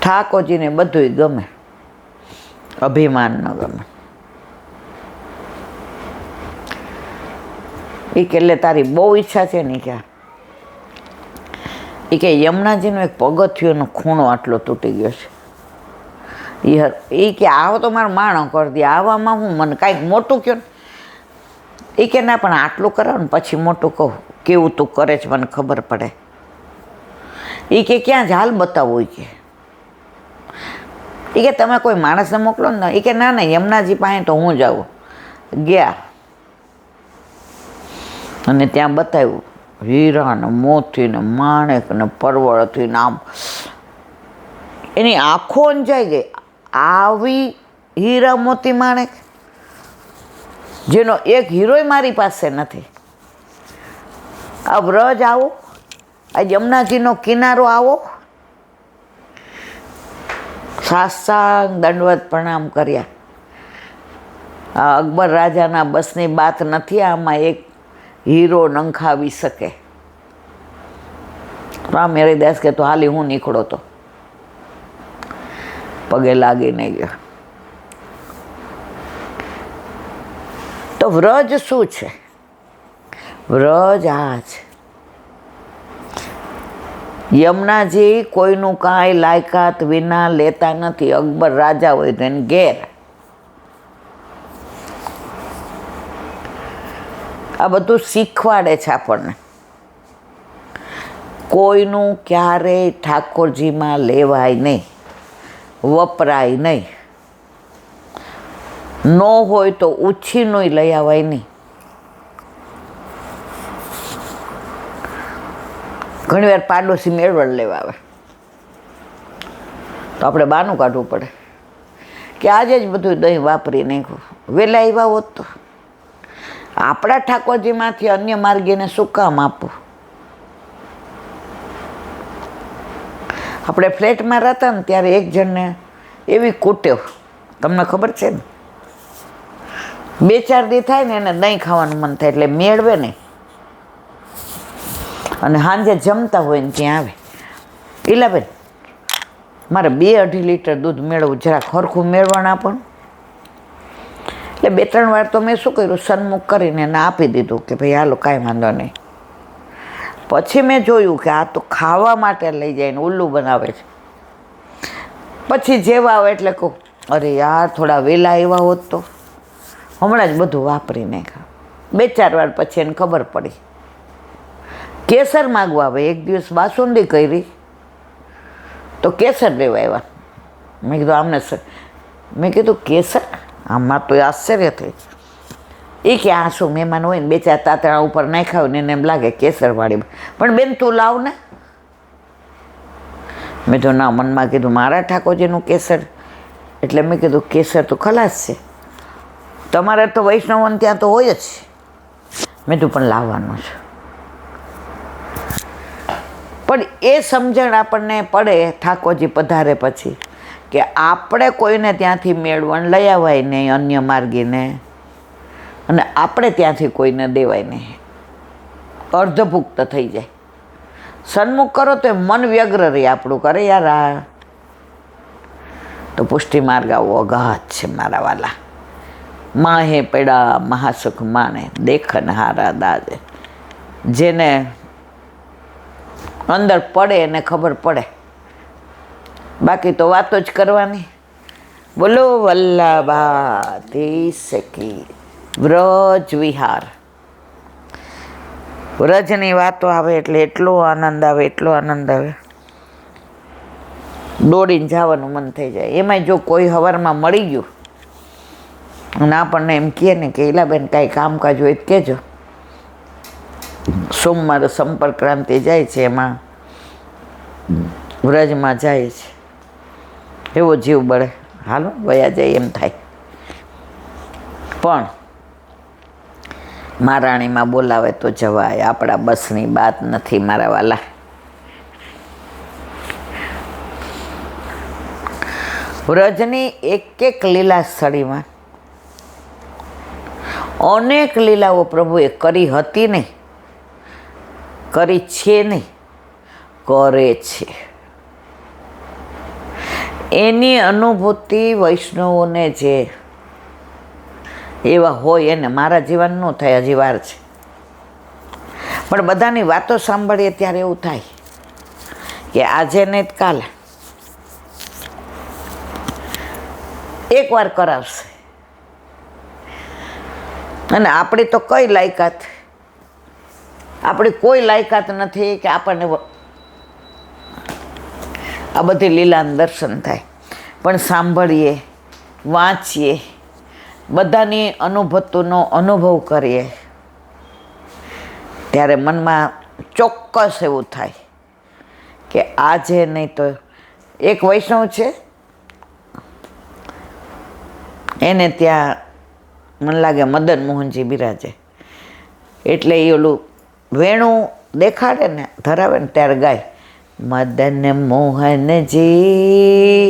ઠાકોરજીને બધુંય ગમે, અભિમાન ન ગમે. એ કે એટલે તારી બહુ ઈચ્છા છે ને કે એ કે યમુનાજીનો એક પગથિયોનો ખૂણો આટલો તૂટી ગયો છે. એ કે આવો તો મારો માણો કરી દે, આવામાં હું મને કાંઈક મોટું કહો ને. એ કે ના પણ આટલું કરાવ ને પછી મોટું કહું, કેવું તું કરે છે મને ખબર પડે. એ કે ક્યાં જ હાલ બતાવો. એ કે તમે કોઈ માણસને મોકલો ને. એ કે ના ના યમુનાજી પાસે તો હું જાઉં. ગયા અને ત્યાં બતાવ્યું હીરા ને મોતી ને માણેક ને પરવળથી ને આમ એની આંખો અંજાઈ ગઈ. આવી હીરા મોતી માણેક જેનો એક હીરોય મારી પાસે નથી. આ વ્રજ આવો, આ યમુનાજીનો કિનારો આવો. સાષ્ટાંગ દંડવત પ્રણામ કર્યા. આ અકબર રાજાના બસની વાત નથી, આમાં એક હીરો નંખાવી શકે. રામ હરિદાસ કે તો હાલી હું નીકળો તો પગે લાગીને ગયો. તો વ્રજ શું છે? વ્રજ આ છે. યમુનાજી કોઈનું કાંઈ લાયકાત વિના લેતા નથી. અકબર રાજા હોય તો એને ઘેર. આ બધું શીખવાડે છે આપણને. કોઈનું ક્યારેય ઠાકોરજીમાં લેવાય નહીં, વપરાય નહીં. ન હોય તો ઉછીનું લઈ આવાય નહીં. ઘણી વાર પાડોશી મેળવડ લેવા આવે તો આપણે બહાનું કાઢવું પડે કે આજે જ બધું દહીં વાપરી નાખ્યું. વહેલા આવ્યા હોત તો આપણા ઠાકોરજીમાંથી અન્ય માર્ગીને શું કામ આપવું? આપણે ફ્લેટમાં રહેતા ને ત્યારે એક જણને એવી કૂટ્યો, તમને ખબર છે ને, 2-4 દી થાય ને એને દહીં ખાવાનું મન થાય એટલે મેળવે નહીં. અને સાંજે જમતા હોય ને ત્યાં આવે, ઈલાબેન મારે 2-2.5 લીટર દૂધ મેળવું, જરા ખરખું મેળવણ આપો. એટલે 2-3 વાર તો મેં શું કર્યું, સન્મુખ કરીને એને આપી દીધું કે ભાઈ હાલો કાંઈ વાંધો નહીં. પછી મેં જોયું કે આ તો ખાવા માટે લઈ જાય ને ઉલ્લું બનાવે છે. પછી જેવા આવે એટલે કહું અરે યાર થોડા વહેલા આવ્યા હોત તો હમણાં જ બધું વાપરી નાખ્યા. 2-4 વાર પછી એને ખબર પડી. કેસર માગવા આવે. એક દિવસ બાસુંદી કરી તો કેસર લેવા આવ્યા. મેં કીધું આમને સર, મેં કીધું કેસર? આમાં તો આશ્ચર્ય થઈ. એ કે આ શું મહેમાન હોય ને 2-4 તાતણા ઉપર નાખ્યા હોય ને એને એમ લાગે કેસરવાળી. પણ બેન તું લાવ ને. મેં તો ના મનમાં કીધું મારા ઠાકોરજીનું કેસર. એટલે મેં કીધું કેસર તો ખલાસ છે, તમારે તો વૈષ્ણવન ત્યાં તો હોય જ. મેં તો પણ લાવવાનું છે. પણ એ સમજણ આપણને પડે ઠાકોરજી પધારે પછી કે આપણે કોઈને ત્યાંથી મેળવણ લઈ આવાય નહીં અન્ય માર્ગીને, અને આપણે ત્યાંથી કોઈને દેવાય નહીં. અર્ધભુક્ત થઈ જાય. સન્મુખ કરો તો મન વ્યગ્ર રહે આપણું. કરે યાર આ તો પુષ્ટિ માર્ગ આવો અગાધ છે મારા વાલા. માહે પેડા મહાસુખ માને દેખન હારા દાદે. જેને અંદર પડે એને ખબર પડે, બાકી તો વાતો જ કરવાની. બોલો વલ્લભાધીશ કી. વ્રજ વિહાર. વ્રજની વાતો આવે એટલે એટલો આનંદ આવે, એટલો આનંદ આવે, દોડીને જવાનું મન થઈ જાય. એમાંય જો કોઈ હવારમાં મળી ગયું અને આપણને એમ કહે ને કે ઈલાબેન કાંઈ કામકાજ હોય તો કહેજો, સોમવારે સંપર્ક ક્રાંતિ જાય છે એમાં વ્રજમાં જાય છે, એવો જીવ બળે, હાલો વયા જાય એમ થાય. પણ મહારાણીમાં બોલાવે તો જવાય, આપણા બસની વાત નથી મારા વાલા. વ્રજની એક લીલા સ્થળીમાં અનેક લીલાઓ પ્રભુએ કરી હતી નહીં, કરી છે નહીં, કરે છે. એની અનુભૂતિ વૈષ્ણવોને જે એવા હોય એને મારા જીવન ન થાય, હજી વાર છે. પણ બધાની વાતો સાંભળીએ ત્યારે એવું થાય કે આજે ને કાલે એકવાર કરાવશે. અને આપણી તો કઈ લાયકાત, આપણી કોઈ લાયકાત નથી કે આપણને આ બધી લીલાનું દર્શન થાય. પણ સાંભળીએ, વાંચીએ, બધાની અનુભૂતિનો અનુભવ કરીએ ત્યારે મનમાં ચોક્કસ એવું થાય કે આજે નહીં તો એક વૈષ્ણવ છે, એને ત્યાં મને લાગે મદન મોહનજી બિરાજે, એટલે એ ઓલું વેણું દેખાડે ને, ધરાવે ને ત્યારે ગાય, મદન મોહનજી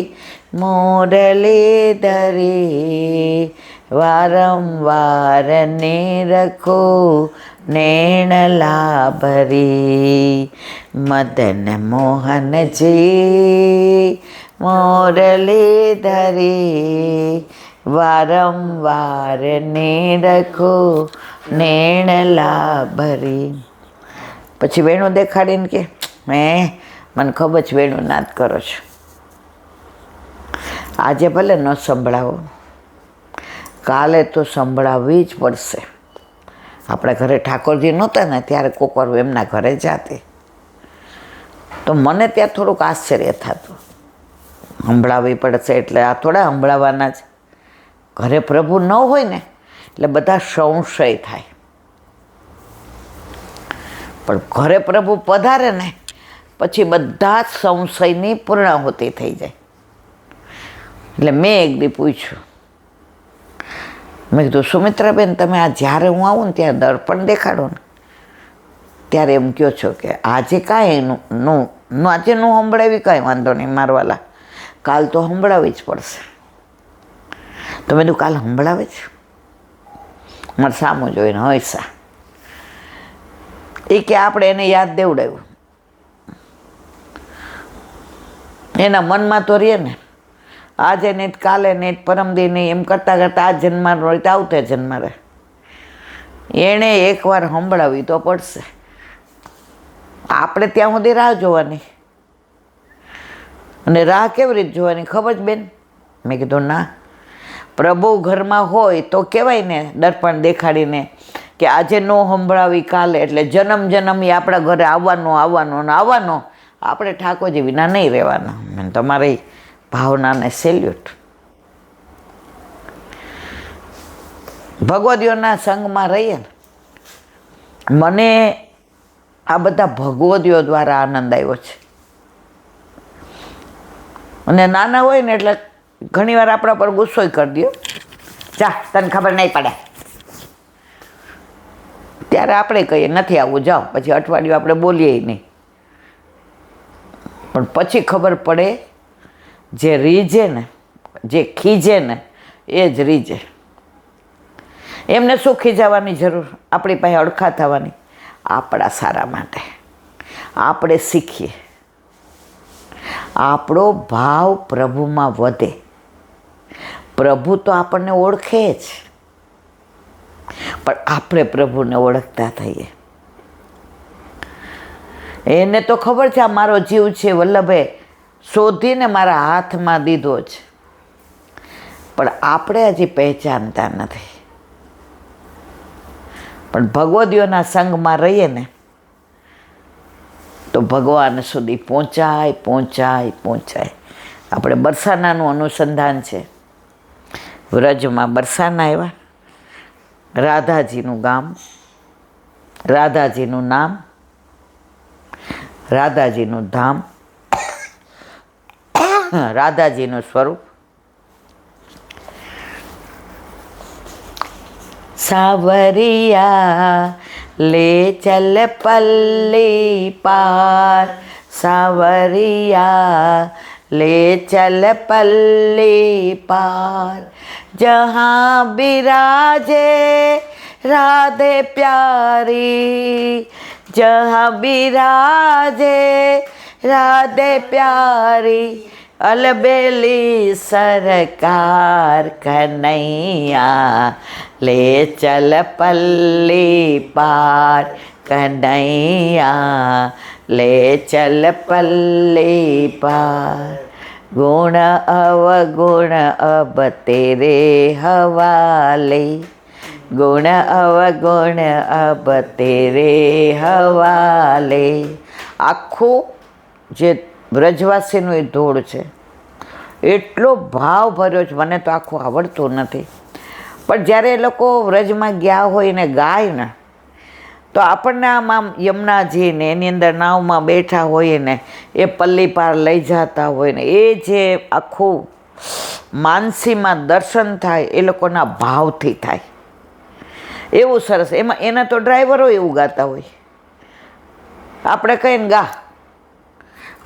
મોરલી ધરી વારંવાર ને રખો નેણ લાભરી. મદન મોહનજી મોરલી ધરી વારંવાર ને રખો નેણ લાભરી. પછી વેણું દેખાડીને કે મને ખબર છે વેણું નાદ કરો છો, આજે ભલે ન સંભળાવો, કાલે તો સંભળાવવી જ પડશે. આપણે ઘરે ઠાકોરજી નહોતા ને ત્યારે કોક વાર એમના ઘરે જાતી, તો મને ત્યાં થોડુંક આશ્ચર્ય થતું, સંભળાવવી પડશે એટલે આ થોડા સંભળાવવાના જ. ઘરે પ્રભુ ન હોય ને એટલે બધા સંશય થાય, પણ ઘરે પ્રભુ પધારે ને પછી બધા જ સંશયની પૂર્ણાહુતિ થઈ જાય. એટલે મેં એક દી પૂછ્યું, મેં કીધું સુમિત્રાબેન, તમે આ જ્યારે હું આવું ને ત્યારે દર્પણ દેખાડો ને ત્યારે એમ કહો છો કે આજે કાંઈ આજે નું સંભળાવી કાંઈ વાંધો નહીં મારવાલા, કાલ તો સંભળાવી જ પડશે. તો મેં કીધું કાલ સંભળાવે છે? મારે સામું જોઈને હંસા. એ કે આપણે એને યાદ દેવડાવ્યું, એના મનમાં તો રહે ને, આજે ને કાલે ને પરમદી નહીં એમ કરતાં કરતાં આ જન્મમાં રહે તો આવતે જન્મ રહે. એણે એકવાર સંભળાવી તો પડશે. આપણે ત્યાં સુધી રાહ જોવાની. અને રાહ કેવી રીતે જોવાની ખબર જ બેન? મેં કીધું ના, પ્રભુ ઘરમાં હોય તો કહેવાય ને દર્પણ દેખાડીને કે આજે નો સંભળાવી કાલે, એટલે જન્મ જન્મ એ આપણા ઘરે આવવાનો આવવાનો ને આવવાનો, આપણે ઠાકોરજી વિના નહીં રહેવાના. મેં તમારી ભાવનાને સેલ્યુટ. ભગવદીઓના સંગમાં રહીએ ને, મને આ બધા ભગવદીઓ દ્વારા આનંદ આવ્યો છે. અને નાના હોય ને એટલે ઘણીવાર આપણા પર ગુસ્સો કરી દો, જા તને ખબર નહીં પડે, ત્યારે આપણે કહીએ નથી આવવું, જાઓ. પછી અઠવાડિયું આપણે બોલીએ નહીં, પણ પછી ખબર પડે જે રીઝે ને, જે ખીજે ને એ જ રીઝે. એમને શું ખીજાવાની જરૂર? આપણી પાસે અડખા થવાની. આપણા સારા માટે આપણે શીખીએ, આપણો ભાવ પ્રભુમાં વધે. પ્રભુ તો આપણને ઓળખે જ, પણ આપણે પ્રભુને ઓળખતા થઈએ. એને તો ખબર છે આ મારો જીવ છે, વલ્લભે શોધીને મારા હાથમાં દીધો જ, પણ આપણે હજી પહેચાનતા નથી. પણ ભગવદીઓના સંગમાં રહીએ ને તો ભગવાન સુધી પહોંચાય પહોંચાય પહોંચાય. આપણે બરસાનાનું અનુસંધાન છે. વ્રજમાં બરસાના આવ્યા, રાધાજીનું ગામ, રાધાજીનું નામ, રાધાજીનું ધામ, રાધાજીનું સ્વરૂપ. સાવરિયા લે ચલ પલ્લી પાર, સાવરિયા ले चल पल्ली पार, जहाँ बिराजे राधे प्यारी, जहाँ बिराजे राधे प्यारी, અલબેલી સરકાર કનૈયા, લે ચલ પલ્લી પાર કનૈયા, લે ચલ પલ્લી પાર. ગુણ અવગુણ અબ તેરે હવાલે, ગુણ અવગુણ અબ તેરે હવાલે. આખું જે વ્રજવાસીનું એ ધોળ છે, એટલો ભાવ ભર્યો છે. મને તો આખું આવડતું નથી, પણ જ્યારે એ લોકો વ્રજમાં ગયા હોય ને ગાય ને, તો આપણને આમ યમુનાજીને એની અંદર નાવમાં બેઠા હોય ને, એ પલ્લી પાર લઈ જતા હોય ને, એ જે આખું માનસીમાં દર્શન થાય એ લોકોના ભાવથી થાય, એવું સરસ. એમાં એના તો ડ્રાઈવરો એવું ગાતા હોય, આપણે કહીને ગા.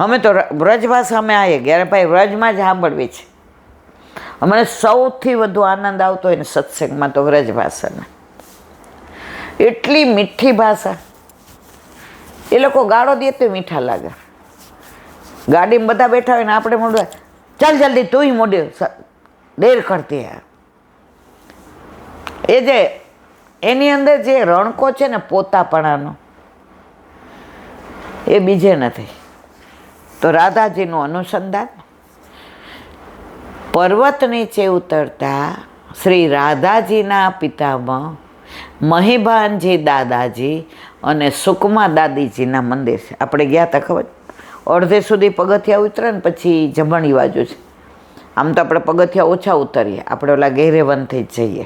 અમે તો વ્રજભાષા અમે આવીએ ગયા ભાઈ, વ્રજમાં જ સાંભળવી છે. અમને સૌથી વધુ આનંદ આવતો હોય ને સત્સંગમાં તો વ્રજભાષાને. એટલી મીઠી ભાષા, એ લોકો ગાળો દે તો મીઠા લાગે. ગાડીમાં બધા બેઠા હોય ને આપણે મોઢું, ચાલ જલ્દી તું મોઢે દેર કરતી. એ જે એની અંદર જે રણકો છે ને પોતાપણાનો, એ બીજે નથી. તો રાધાજીનું અનુસંધાન. પર્વત નીચે ઉતરતા શ્રી રાધાજીના પિતામાં મહિભાનજી દાદાજી અને સુકમા દાદીજીના મંદિર છે. આપણે ગયા હતા ખબર, અડધે સુધી પગથિયા ઉતરે ને પછી જમણી બાજુ છે. આમ તો આપણે પગથિયા ઓછા ઉતરીએ, આપણે ઓલા ગેરેવનથી જ જઈએ,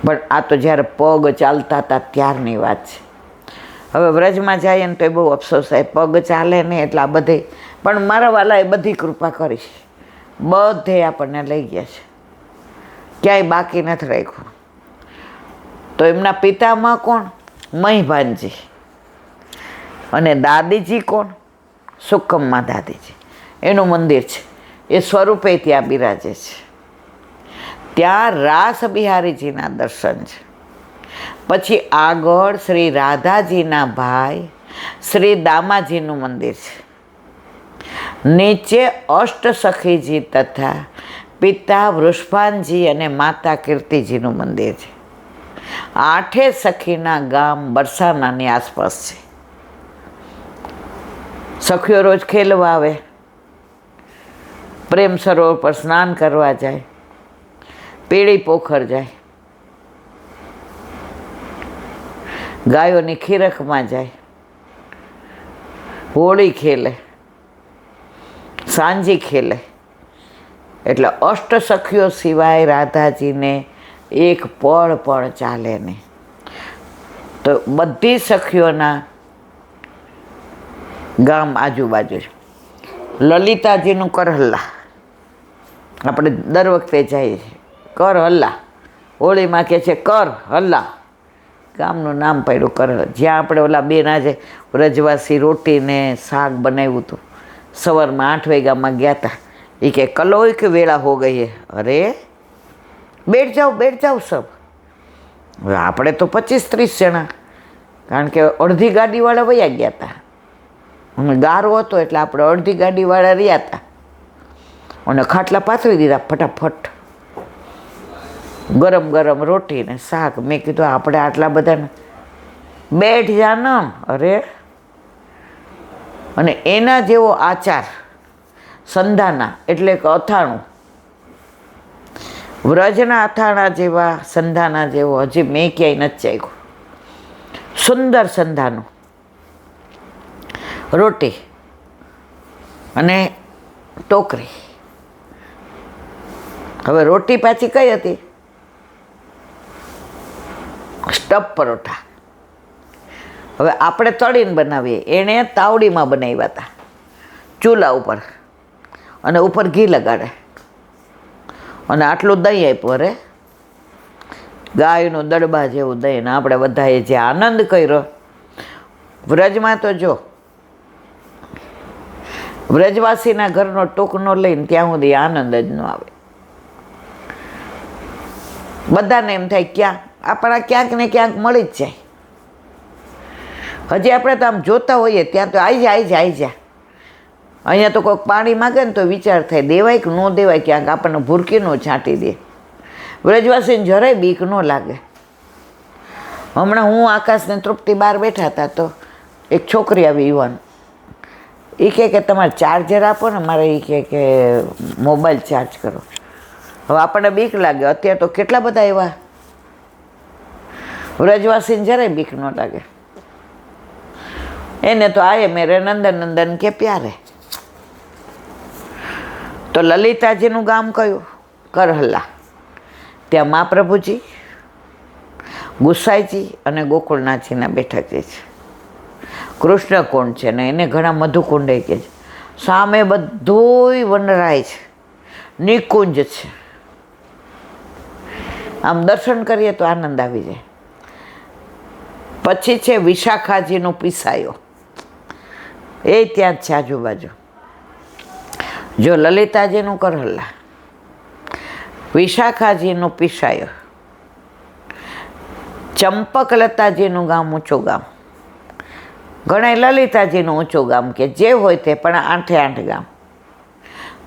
પણ આ તો જ્યારે પગ ચાલતા હતા ત્યારની વાત છે. હવે વ્રજમાં જઈએ ને તો એ બહુ અફસોસ થાય, પગ ચાલે ને એટલે આ બધે. પણ મારા વાલા એ બધી કૃપા કરી છે, બધે આપણને લઈ ગયા છે, ક્યાંય બાકી નથી રાખ્યું. તો એમના પિતામાં કોણ? મહિભાનજી. અને દાદીજી કોણ? સુકમ્મા દાદીજી. એનું મંદિર છે, એ સ્વરૂપે ત્યાં બિરાજે છે. ત્યાં રાસ બિહારીજીના દર્શન છે. પછી આગળ શ્રી રાધાજીના ભાઈ શ્રી દામાજીનું મંદિર છે. નીચે અષ્ટસખીજી તથા પિતા વૃષભાનજી અને માતા કીર્તિજીનું મંદિર છે. 8 સખીના ગામ બરસાનાની આસપાસ છે. સખીઓ રોજ ખેલવા આવે, પ્રેમ સરોવર પર સ્નાન કરવા જાય, પીળી પોખર જાય, ગાયોની ખીરખમાં જાય, હોળી ખેલે, સાંજી ખેલે. એટલે અષ્ટસખીઓ સિવાય રાધાજીને એક પળ પણ ચાલે નહીં. તો બધી સખીઓના ગામ આજુબાજુ છે. લલિતાજીનું કરહલ્લા, આપણે દર વખતે જઈએ છીએ. કર હલ્લા, હોળીમાં કહે છે કર હલ્લા, ગામનું નામ પડ્યું કર. જ્યાં આપણે ઓલા બેના જે વ્રજવાસી રોટીને શાક બનાવ્યું હતું, સવારમાં 8 વાગ્યામાં ગયા હતા. એ કે કલોય કે વેળા હો ગઈ હે. અરે બેઠ જાઓ સબ. હવે આપણે તો 25-30 જણા, કારણ કે અડધી ગાડીવાળા વયા ગયા હતા. અમે ગારો હતો એટલે આપણે અડધી ગાડીવાળા રહ્યા હતા, અને ખાટલા પાથરી દીધા ફટાફટ. ગરમ ગરમ રોટી ને શાક. મેં કીધું આપણે આટલા બધાને બેઠ જાનમ. અરે, અને એના જેવો આચાર સંધાના એટલે કે અથાણું, વ્રજના અથાણા જેવા સંધાના જેવો હજી મેં ક્યાંય નથી ચાખ્યું. સુંદર સંધાનું, રોટી અને ટોકરી. હવે રોટી પાછી કઈ હતી? સ્ટફ પરોઠા. હવે આપણે તળીને બનાવીએ, એણે તાવડીમાં બનાવ્યા હતા ચૂલા ઉપર, અને ઉપર ઘી લગાડે, અને આટલું દહીં આપ્યું. અરે, ગાયનું દડબા જેવું દહીં. ને આપણે બધાએ જે આનંદ કર્યો વ્રજમાં, તો જો વ્રજવાસીના ઘરનો ટૂંકનો લઈને ત્યાં સુધી આનંદ જ ન આવે. બધાને એમ થાય ક્યાં આપણા ક્યાંક ને ક્યાંક મળી જ જાય. હજી આપણે તો આમ જોતા હોઈએ ત્યાં તો આવી જા. અહીંયા તો કોઈક પાણી માગે ને તો વિચાર થાય દેવાય કે ન દેવાય, ક્યાંક આપણને ભૂરકી ન છાંટી દે. વ્રજવાસીને જરાય બીક ન લાગે. હમણાં હું આકાશને તૃપ્તિ બહાર બેઠા હતા તો એક છોકરી આવી યુવાન, એ કે તમારે ચાર્જર આપો ને, મારે એ કે મોબાઈલ ચાર્જ કરો. હવે આપણને બીક લાગે. અત્યારે તો કેટલા બધા એવા વ્રજવાસીને જરાય બીક ન લાગે. એને તો આયે મેરે નંદન નંદન કે પ્યારે. તો લલિતાજીનું ગામ કયું? કરહલા. ત્યાં મહાપ્રભુજી, ગુસાઈજી અને ગોકુળનાથજીના બેઠક છે. કૃષ્ણ કુંડ છે ને એને ઘણા મધુકુંડ કહે છે. સામે બધુંય વનરાય છે, નિકુંજ છે. આમ દર્શન કરીએ તો આનંદ આવી જાય. પછી છે વિશાખાજીનું પીસાયો, એ ત્યાં જ છે આજુબાજુ. જો લલિતાજીનું કરહલા, વિશાખાજીનું પીસાયો, ચંપકલતાજીનું ગામ ઊંચું ગામ, ઘણા લલિતાજીનું ઊંચું ગામ કે જે હોય તે, પણ 8 ગામ.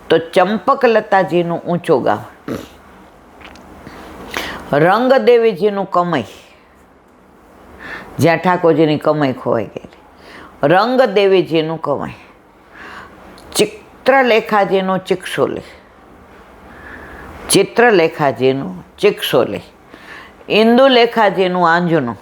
તો ચંપકલતાજીનું ઊંચું ગામ, રંગદેવીજીનું કમઈ, જ્યાં ઠાકોરજીની કમાઈ ખોવાઈ ગયેલી, રંગદેવીજીનું કમાઈ, ચિત્રલેખાજીનું ચિકસોલી, ચિત્રલેખાજીનું ચિકસોલી, ઇન્દુલેખાજીનું આંજનું,